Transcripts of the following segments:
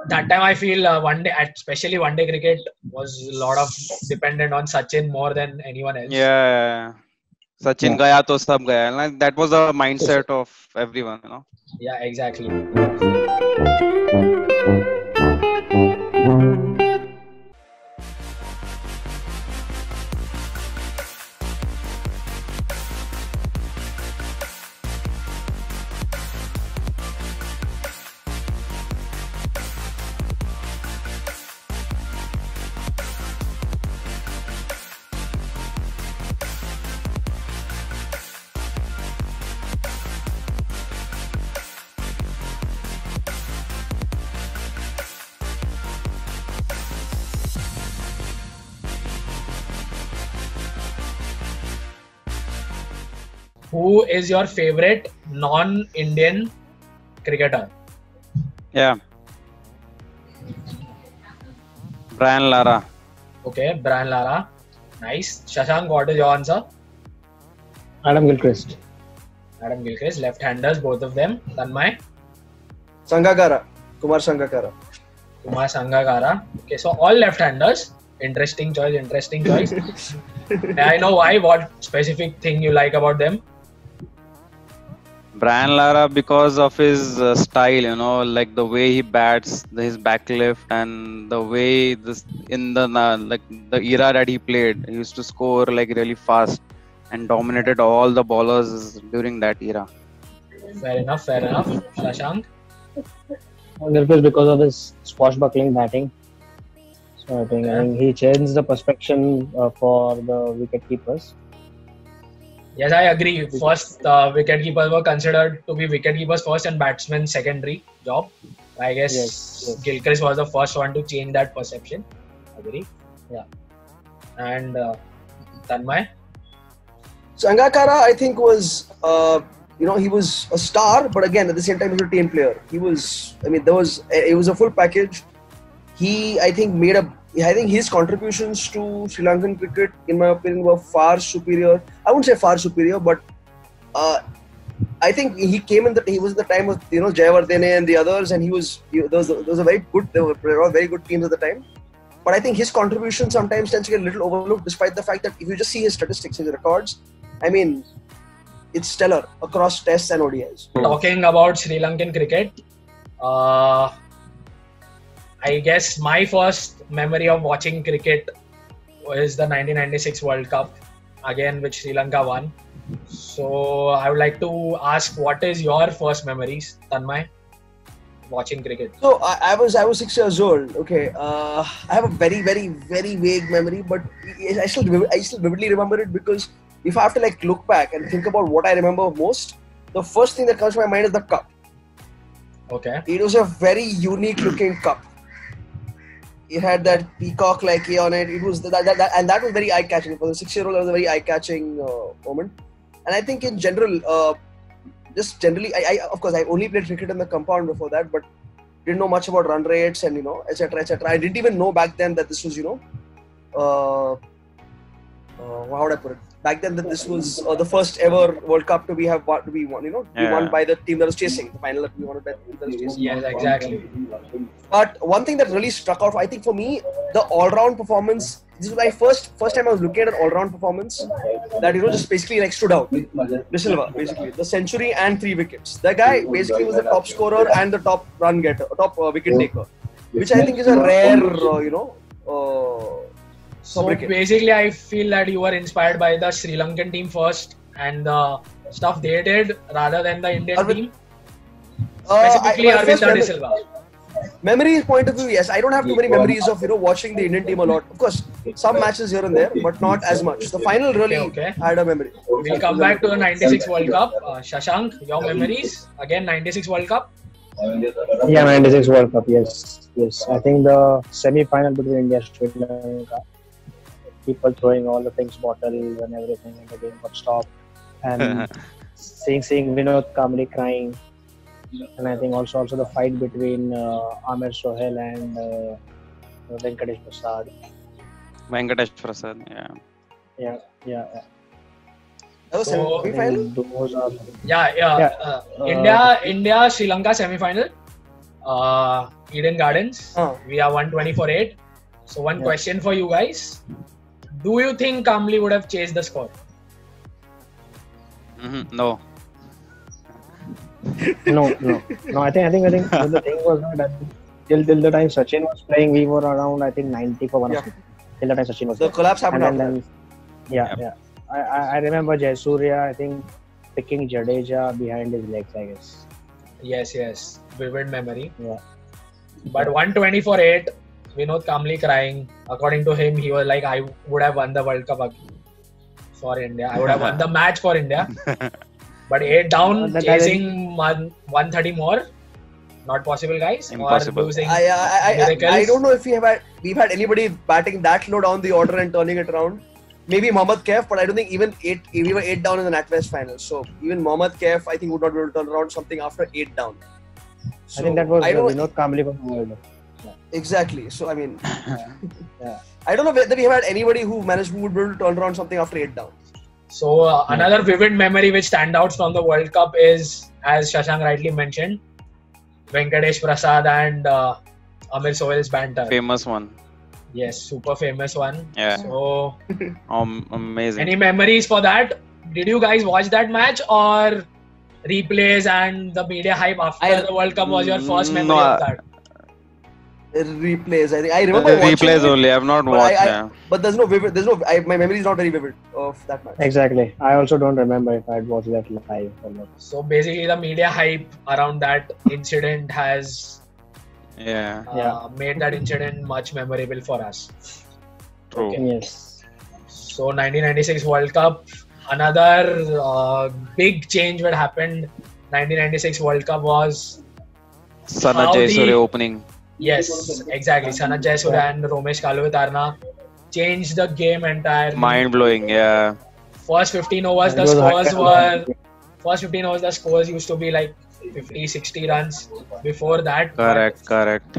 that time I feel one day, especially one day cricket, was a lot of dependent on Sachin more than anyone else. Yeah. Sachin gaya to sab gaya. Like, that was the mindset of everyone, you know. Yeah, exactly. Who is your favorite non-Indian cricketer? Yeah. Brian Lara. Okay, Brian Lara. Nice. Shashank, what is your answer? Adam Gilchrist. Adam Gilchrist, left-handers, both of them. Tanmay? Sangakkara. Kumar Sangakkara. Kumar Sangakkara. Okay, so all left-handers. Interesting choice, interesting choice. I know why. What specific thing you like about them? Brian Lara, because of his style, you know, like the way he bats, his backlift, and the way this in the like the era that he played, he used to score like really fast and dominated all the bowlers during that era. Fair enough, fair enough. Shashank? Gilchrist because of his swashbuckling batting. So I think he changed the perception for the wicket keepers. Yes, I agree. First, wicket keepers were considered to be wicket keepers first and batsmen secondary job. I guess Yes. Gilchrist was the first one to change that perception. Agree. Yeah. And Tanmay? Sangakkara, I think, was he was a star, but again at the same time he was a team player. He was, it was a full package. I think his contributions to Sri Lankan cricket, in my opinion, were far superior. I wouldn't say far superior, but I think he was in the time of Jayawardene and the others, and those were very good. They were all very good teams at the time. But I think his contribution sometimes tends to get a little overlooked, despite the fact that if you just see his statistics, his records, I mean, it's stellar across tests and ODIs. Talking about Sri Lankan cricket, I guess my first memory of watching cricket was the 1996 World Cup, again which Sri Lanka won. So I would like to ask, what is your first memories, Tanmay, watching cricket? So I was 6 years old. Okay, I have a very, very, very vague memory, but I still vividly remember it, because if I have to look back and think about what I remember most, the first thing that comes to my mind is the cup. Okay. It was a very unique looking cup. It had that peacock A on it. It was and that was very eye catching. For the 6-year-old, that was a very eye catching moment. And I think in general, I of course I only played cricket in the compound before that, but didn't know much about run rates and etc. etc. I didn't even know back then that this was how would I put it? Back then, that this was the first ever World Cup to be won by the team that was chasing. The final that we won by the team that was chasing. Yes, exactly. But one thing that really struck out, I think for me, the all-round performance. This was my first time I was looking at an all-round performance that just basically stood out. De Silva, basically the century and 3 wickets. The guy basically was the top scorer and the top run getter, top wicket taker, which I think is a rare, So basically, I feel that you were inspired by the Sri Lankan team first and the stuff they did rather than the Indian team. Specifically, Arvind De Silva. Memories point of view, yes. I don't have too many memories of watching the Indian team a lot. Of course, some matches here and there, but not as much. The final really had a memory. We'll come back to the 96 World Cup. Shashank, your memories? Again, 96 World Cup? Yeah, 96 World Cup, yes. I think the semi-final between India and Sri Lanka, people throwing all the things, bottles and everything, and the game got stopped. And seeing Vinod Kamble crying. And I think also the fight between Amir Sohail and Venkatesh Prasad. Venkatesh Prasad, That was semi-final? India Sri Lanka semi-final. Eden Gardens. Huh. We are 120 for 8. So one question for you guys: do you think Kamli would have chased the score? No. No. I think the thing was that till the time Sachin was playing, we were around I think 90 for one. Yeah. Till the time Sachin was The playing. collapse happened And after then yeah. I remember Jayasuriya, I think, picking Jadeja behind his legs, I guess. Yes. Vivid memory. Yeah. But 120 for 8. Vinod Kamli crying. According to him, he was like, I would have won the World Cup for India. I would have won the match for India. But 8 down, chasing 130 more. Not possible, guys. Impossible. Or losing I miracles. don't know if we've had anybody batting that low down the order and turning it around. Maybe Mohammad Kaif, but I don't think even we were 8 down in the NatWest final. So even Mohammad Kaif, I think, would not be able to turn around something after 8 down. So, I think that was I don't- Vinod Kamli from the world. Exactly. So I mean, Yeah. I don't know whether we have had anybody who would be able to turn around something after 8 down. So another vivid memory which stands out from the World Cup is, as Shashank rightly mentioned, Venkatesh Prasad and Amir Sohail's banter. Famous one. Yes, super famous one. Yeah. So Amazing. any memories for that? Did you guys watch that match, or replays and the media hype after the World Cup was your first memory No, of that? Replays. I think I remember watching Replays it, only. I've not but watched. but there's no vivid. My memory is not very vivid of that match. Exactly. I also don't remember if I'd watched that live or not. So basically, the media hype around that incident has Yeah. made that incident much memorable for us. True. Okay. Yes. So 1996 World Cup, another big change that happened. 1996 World Cup was Sana How Jayasuriya the- opening. yes, exactly. Sanat Jayasuriya and Romesh Kaluvitarna changed the game entirely. Mind blowing. Yeah. First 15 overs, It the was scores high- were first 15 overs. The scores used to be like 50, 60 runs. Before that, but Correct.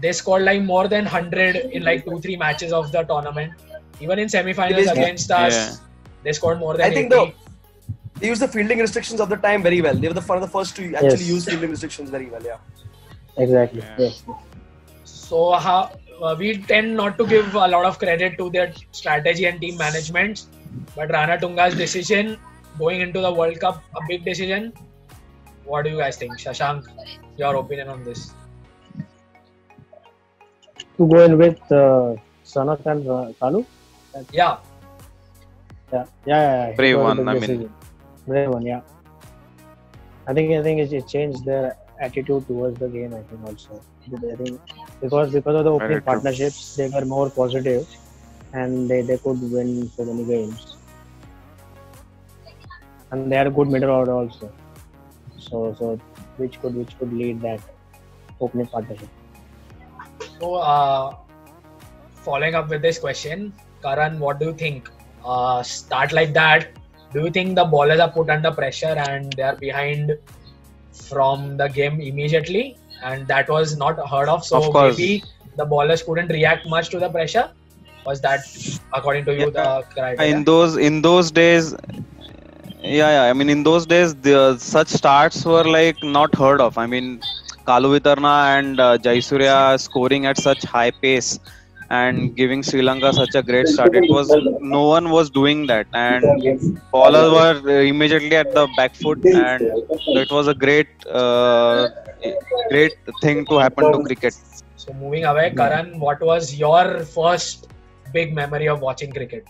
they scored like more than 100 in like 2-3 matches of the tournament. Even in semi-finals It is- against us, Yeah. they scored more than I think 80. they used the fielding restrictions of the time very well. They were one of the first to actually Yes. use fielding restrictions very well. Yeah. Exactly. Yeah. Yes. So we tend not to give a lot of credit to their strategy and team management, but Rana Tunga's decision going into the World Cup, a big decision. What do you guys think? Shashank, your opinion on this? To go in with Sanat and Kalu. Yeah, Yeah. Brave It was a one, big I mean. decision. Brave one, yeah. I think it changed their attitude towards the game. I think also. I think because of the opening Very true. partnerships, they were more positive, and they could win so many games. And they had a good middle order also. So which could lead that opening partnership. so following up with this question, Karan, what do you think? Start like that. Do you think the bowlers are put under pressure and they are behind from the game immediately, and that was not heard of? So Of course. maybe the bowlers couldn't react much to the pressure. Was that, according to you, the criteria? In those days, I mean, in those days, such starts were like not heard of. I mean, Kaluvitarna and Jayasuriya scoring at such high pace and giving Sri Lanka such a great start. It was no one was doing that, and bowlers were immediately at the back foot, and it was a great thing to happen to cricket. So moving away, Karan, what was your first big memory of watching cricket?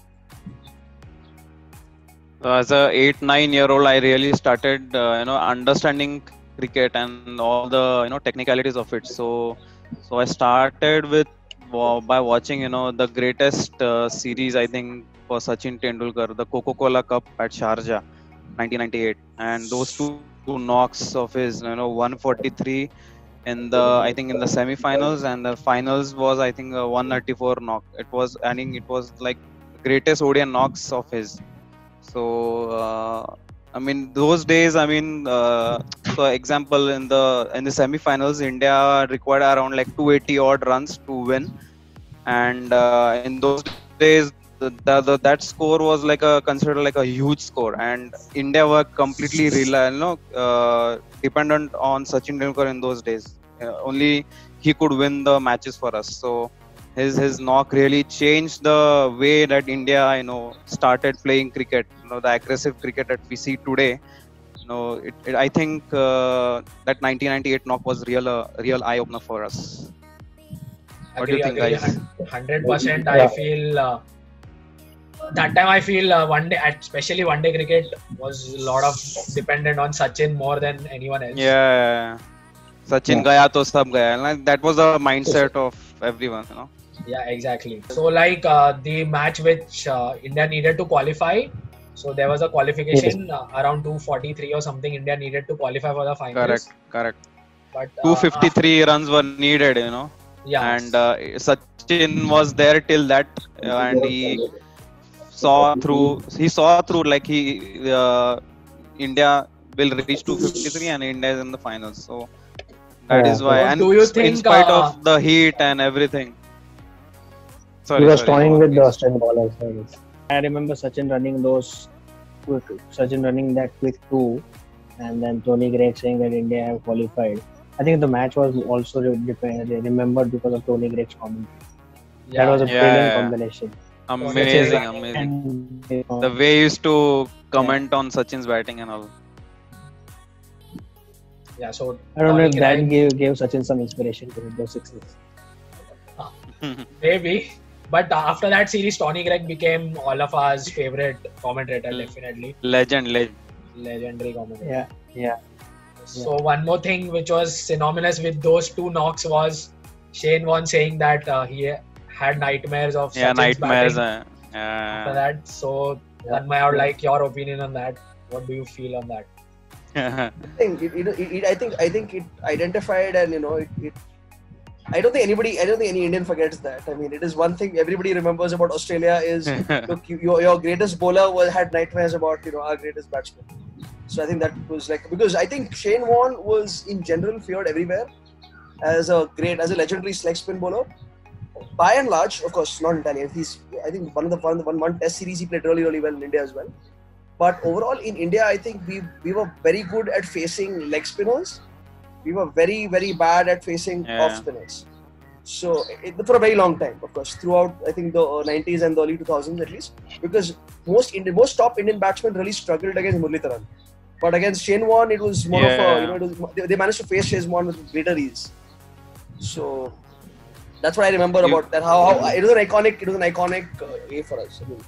As a 8-9 year old, I really started understanding cricket and all the technicalities of it. So I started with by watching the greatest series, I think, for Sachin Tendulkar, the Coca-Cola Cup at Sharjah 1998, and those two knocks of his 143 in the semi-finals, and the finals was, I think, a 194 knock. It was like greatest ODI knocks of his. So I mean, those days, I mean, for example, in the semi-finals, India required around like 280 odd runs to win, and in those days, that score was like considered like a huge score, and India were completely dependent on Sachin Tendulkar in those days. only he could win the matches for us. So his knock really changed the way that India started playing cricket. The aggressive cricket that we see today. I think that 1998 knock was real eye opener for us. What do you think, guys? 100%. I feel that time I feel one day, especially one day cricket, was a lot of dependent on Sachin more than anyone else. Yeah, Sachin gaya to sab gaya. Like, that was the mindset of everyone. Yeah, exactly. So like the match which India needed to qualify. So there was a qualification around 243 or something. India needed to qualify for the finals. Correct. But 253 runs were needed. Yeah. And Sachin was there till that, and he saw through like India will reach 253 and India is in the finals. So that is why. And do you think, in spite of the heat and everything, he was toying with the Australian bowlers. I remember Sachin running that quick two, and then Tony Greig saying that India have qualified. I think the match was also remembered because of Tony Greig's commentary. Yeah. That was a brilliant combination. Amazing. The way he used to comment on Sachin's batting and all. Yeah, so I don't know if that gave Sachin some inspiration to hit those sixes. Maybe. But after that series, Tony Greig became all of our favorite commentator, definitely. Legendary commentator. Yeah. So one more thing which was synonymous with those two knocks was Shane Warne saying that he had nightmares of Sachin's batting after that. So Tanmay, I would like your opinion on that. What do you feel on that? I think it identified, and I don't think any Indian forgets that. I mean, it is one thing everybody remembers about Australia is look, your greatest bowler had nightmares about our greatest batsman. So I think that was like, because I think Shane Warne was in general feared everywhere as a legendary leg spin bowler. By and large, of course, not Italian. I think one test series he played really well in India as well. But overall in India, I think we were very good at facing leg spinners. We were very, very bad at facing off spinners. So for a very long time, of course, throughout I think the 90s and the early 2000s at least, because most top Indian batsmen really struggled against Muralitharan. But against Shane Warne, it was more of a they managed to face Shane Warne with greater ease. So that's what I remember about that. How it was an iconic day for us. I mean,